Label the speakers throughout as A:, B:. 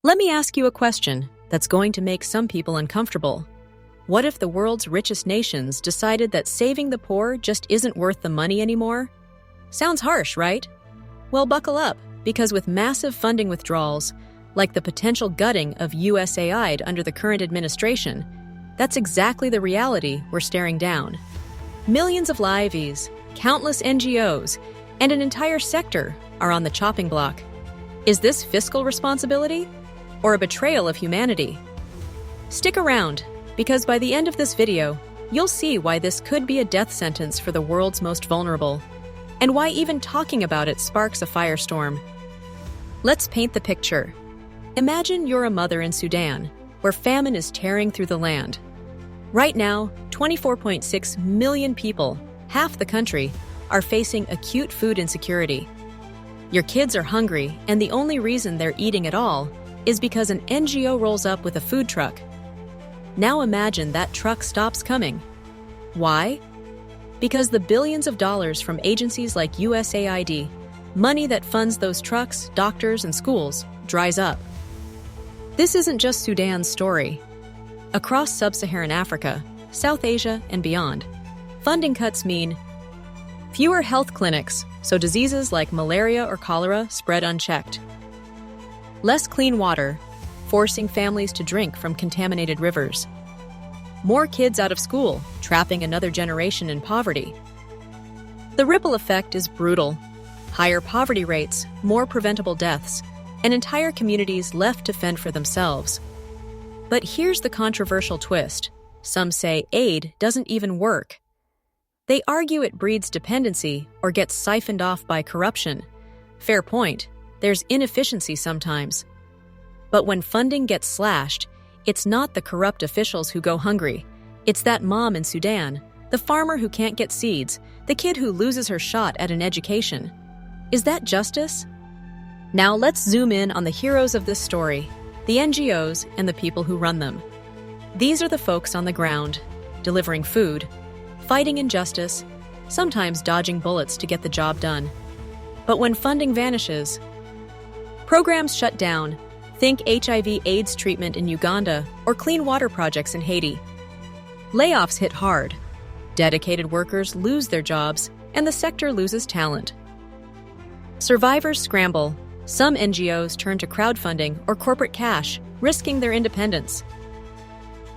A: Let me ask you a question that's going to make some people uncomfortable. What if the world's richest nations decided that saving the poor just isn't worth the money anymore? Sounds harsh, right? Well, buckle up, because with massive funding withdrawals, like the potential gutting of USAID under the current administration, that's exactly the reality we're staring down. Millions of lives, countless NGOs, and an entire sector are on the chopping block. Is this fiscal responsibility or a betrayal of humanity? Stick around, because by the end of this video, you'll see why this could be a death sentence for the world's most vulnerable, and why even talking about it sparks a firestorm. Let's paint the picture. Imagine you're a mother in Sudan, where famine is tearing through the land. Right now, 24.6 million people, half the country, are facing acute food insecurity. Your kids are hungry, and the only reason they're eating at all is because an NGO rolls up with a food truck. Now imagine that truck stops coming. Why? Because the billions of dollars from agencies like USAID, money that funds those trucks, doctors, and schools, dries up. This isn't just Sudan's story. Across sub-Saharan Africa, South Asia, and beyond, funding cuts mean fewer health clinics, so diseases like malaria or cholera spread unchecked. Less clean water, forcing families to drink from contaminated rivers. More kids out of school, trapping another generation in poverty. The ripple effect is brutal. Higher poverty rates, more preventable deaths, and entire communities left to fend for themselves. But here's the controversial twist. Some say aid doesn't even work. They argue it breeds dependency or gets siphoned off by corruption. Fair point. There's inefficiency sometimes. But when funding gets slashed, it's not the corrupt officials who go hungry. It's that mom in Sudan, the farmer who can't get seeds, the kid who loses her shot at an education. Is that justice? Now let's zoom in on the heroes of this story, the NGOs and the people who run them. These are the folks on the ground, delivering food, fighting injustice, sometimes dodging bullets to get the job done. But when funding vanishes, programs shut down. Think HIV/AIDS treatment in Uganda or clean water projects in Haiti. Layoffs hit hard. Dedicated workers lose their jobs, and the sector loses talent. Survivors scramble. Some NGOs turn to crowdfunding or corporate cash, risking their independence.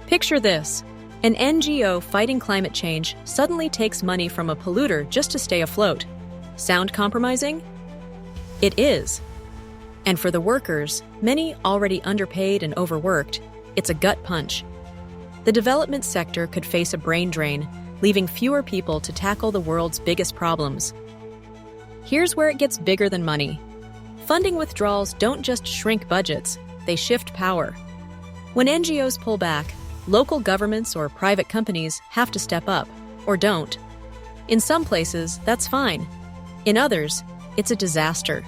A: Picture this. An NGO fighting climate change suddenly takes money from a polluter just to stay afloat. Sound compromising? It is. And for the workers, many already underpaid and overworked, it's a gut punch. The development sector could face a brain drain, leaving fewer people to tackle the world's biggest problems. Here's where it gets bigger than money. Funding withdrawals don't just shrink budgets, they shift power. When NGOs pull back, local governments or private companies have to step up, or don't. In some places, that's fine. In others, it's a disaster.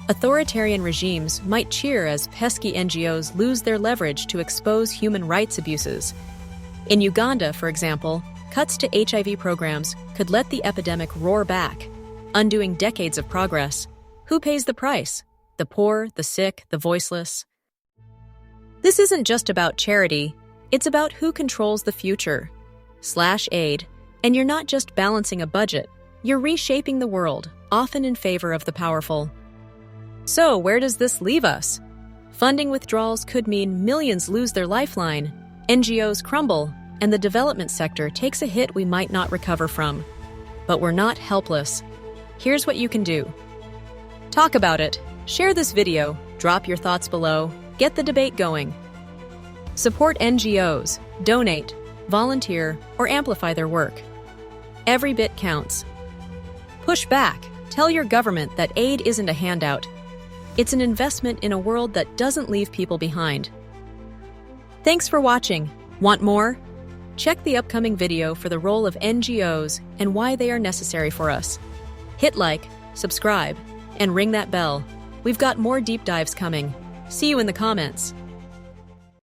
A: Authoritarian regimes might cheer as pesky NGOs lose their leverage to expose human rights abuses. In Uganda, for example, cuts to HIV programs could let the epidemic roar back, undoing decades of progress. Who pays the price? The poor, the sick, the voiceless. This isn't just about charity, it's about who controls the future. Slash aid, and you're not just balancing a budget, you're reshaping the world, often in favor of the powerful. So, where does this leave us? Funding withdrawals could mean millions lose their lifeline, NGOs crumble, and the development sector takes a hit we might not recover from. But we're not helpless. Here's what you can do. Talk about it. Share this video. Drop your thoughts below. Get the debate going. Support NGOs. Donate, volunteer, or amplify their work. Every bit counts. Push back. Tell your government that aid isn't a handout. It's an investment in a world that doesn't leave people behind. Thanks for watching. Want more? Check the upcoming video for the role of NGOs and why they are necessary for us. Hit like, subscribe, and ring that bell. We've got more deep dives coming. See you in the comments.